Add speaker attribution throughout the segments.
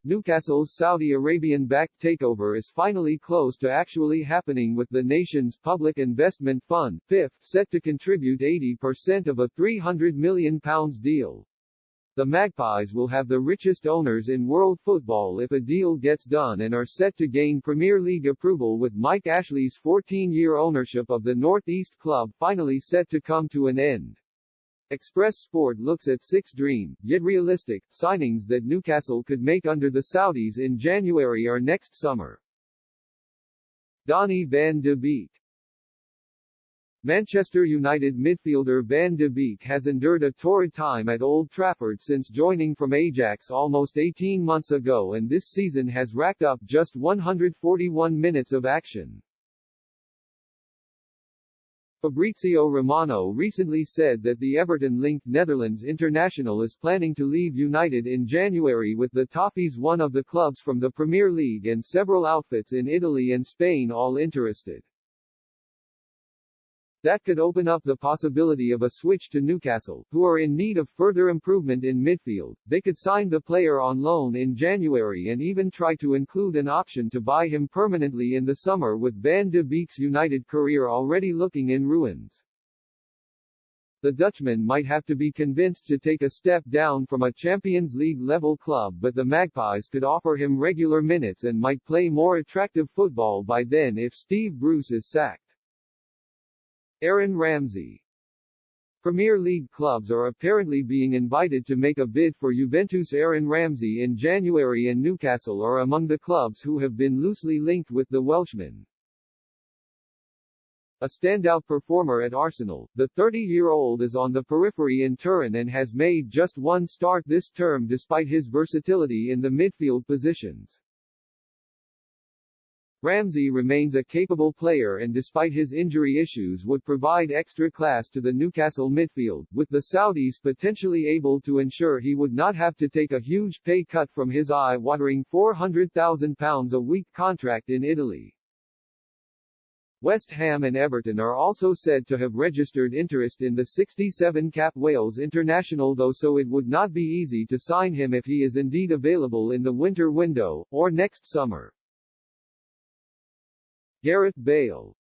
Speaker 1: Newcastle's Saudi Arabian-backed takeover is finally close to actually happening, with the nation's Public Investment Fund, PIF, set to contribute 80% of a £300 million deal. The Magpies will have the richest owners in world football if a deal gets done, and are set to gain Premier League approval, with Mike Ashley's 14-year ownership of the North East club finally set to come to an end. Express Sport looks at 6 dream, yet realistic, signings that Newcastle could make under the Saudis in January or next summer. Dani Van Der Beek. Manchester United midfielder Van Der Beek has endured a torrid time at Old Trafford since joining from Ajax almost 18 months ago, and this season has racked up just 141 minutes of action. Fabrizio Romano recently said that the Everton-linked Netherlands international is planning to leave United in January, with the Toffees, one of the clubs from the Premier League, and several outfits in Italy and Spain all interested. That could open up the possibility of a switch to Newcastle, who are in need of further improvement in midfield. They could sign the player on loan in January and even try to include an option to buy him permanently in the summer, with Van de Beek's United career already looking in ruins. The Dutchman might have to be convinced to take a step down from a Champions League-level club, but the Magpies could offer him regular minutes and might play more attractive football by then if Steve Bruce is sacked. Aaron Ramsey. Premier League clubs are apparently being invited to make a bid for Juventus' Aaron Ramsey in January, and Newcastle are among the clubs who have been loosely linked with the Welshman. A standout performer at Arsenal, the 30-year-old is on the periphery in Turin and has made just one start this term despite his versatility in the midfield positions. Ramsey remains a capable player and, despite his injury issues, would provide extra class to the Newcastle midfield, with the Saudis potentially able to ensure he would not have to take a huge pay cut from his eye-watering £400,000 a week contract in Italy. West Ham and Everton are also said to have registered interest in the 67-cap Wales international, though, so it would not be easy to sign him if he is indeed available in the winter window, or next summer. Gareth Bale.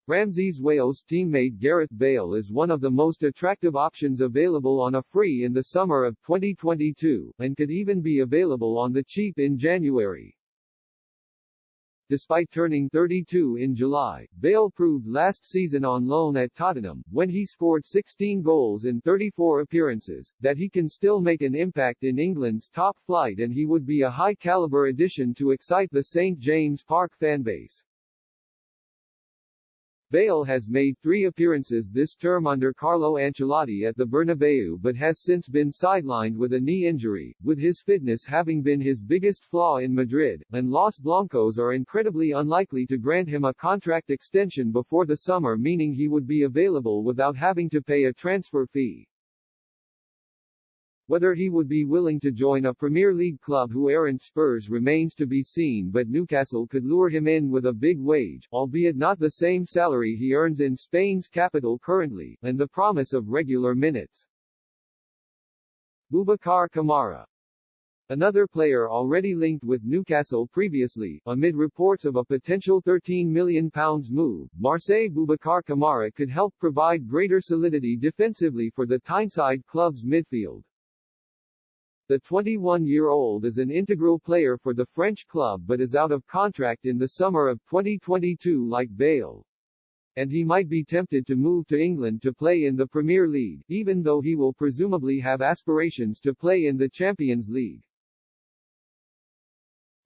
Speaker 1: Ramsey's Wales teammate Gareth Bale is one of the most attractive options available on a free in the summer of 2022, and could even be available on the cheap in January. Despite turning 32 in July, Bale proved last season on loan at Tottenham, when he scored 16 goals in 34 appearances, that he can still make an impact in England's top flight, and he would be a high-caliber addition to excite the St James Park fanbase. Bale has made 3 appearances this term under Carlo Ancelotti at the Bernabeu, but has since been sidelined with a knee injury, with his fitness having been his biggest flaw in Madrid, and Los Blancos are incredibly unlikely to grant him a contract extension before the summer, meaning he would be available without having to pay a transfer fee. Whether he would be willing to join a Premier League club who aren't Spurs remains to be seen, but Newcastle could lure him in with a big wage, albeit not the same salary he earns in Spain's capital currently, and the promise of regular minutes. Mubakar Kamara. Another player already linked with Newcastle previously, amid reports of a potential £13 million move, Marseille. Mubakar Kamara could help provide greater solidity defensively for the Tyneside club's midfield. The 21-year-old is an integral player for the French club but is out of contract in the summer of 2022 like Bale. And he might be tempted to move to England to play in the Premier League, even though he will presumably have aspirations to play in the Champions League.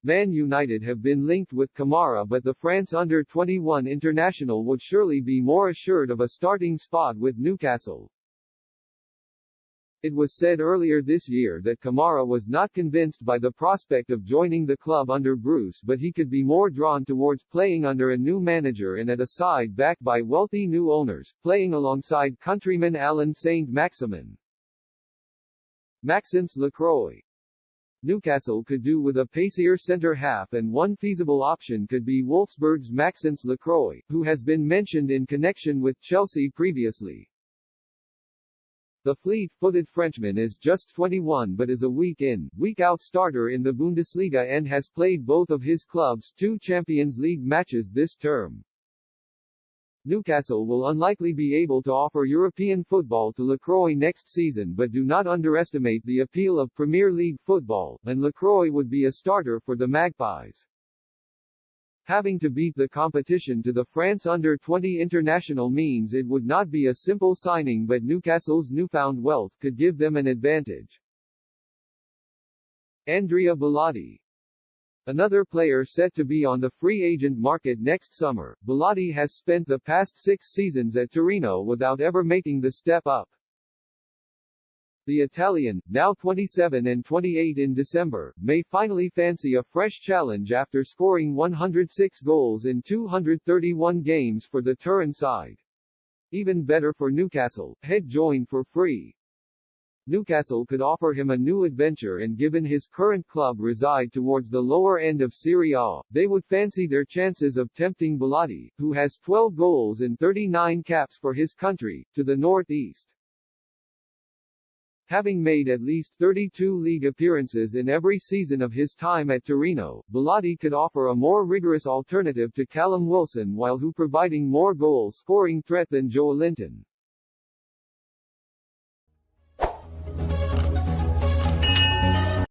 Speaker 1: Man United have been linked with Kamara, but the France under-21 international would surely be more assured of a starting spot with Newcastle. It was said earlier this year that Kamara was not convinced by the prospect of joining the club under Bruce, but he could be more drawn towards playing under a new manager and at a side backed by wealthy new owners, playing alongside countryman Alain Saint-Maximin. Maxince Lacroix. Newcastle could do with a pacier centre-half, and one feasible option could be Wolfsburg's Maxince Lacroix, who has been mentioned in connection with Chelsea previously. The fleet-footed Frenchman is just 21 but is a week-in, week-out starter in the Bundesliga and has played both of his club's 2 Champions League matches this term. Newcastle will unlikely be able to offer European football to Lacroix next season, but do not underestimate the appeal of Premier League football, and Lacroix would be a starter for the Magpies. Having to beat the competition to the France Under-20 international means it would not be a simple signing, but Newcastle's newfound wealth could give them an advantage. Andrea Bolati. Another player set to be on the free agent market next summer, Bolati has spent the past 6 seasons at Torino without ever making the step up. The Italian, now 27 and 28 in December, may finally fancy a fresh challenge after scoring 106 goals in 231 games for the Turin side. Even better for Newcastle, he'd join for free. Newcastle could offer him a new adventure, and given his current club reside towards the lower end of Serie A, they would fancy their chances of tempting Bolati, who has 12 goals and 39 caps for his country, to the northeast. Having made at least 32 league appearances in every season of his time at Torino, Bolati could offer a more rigorous alternative to Callum Wilson while providing more goal-scoring threat than Joelinton.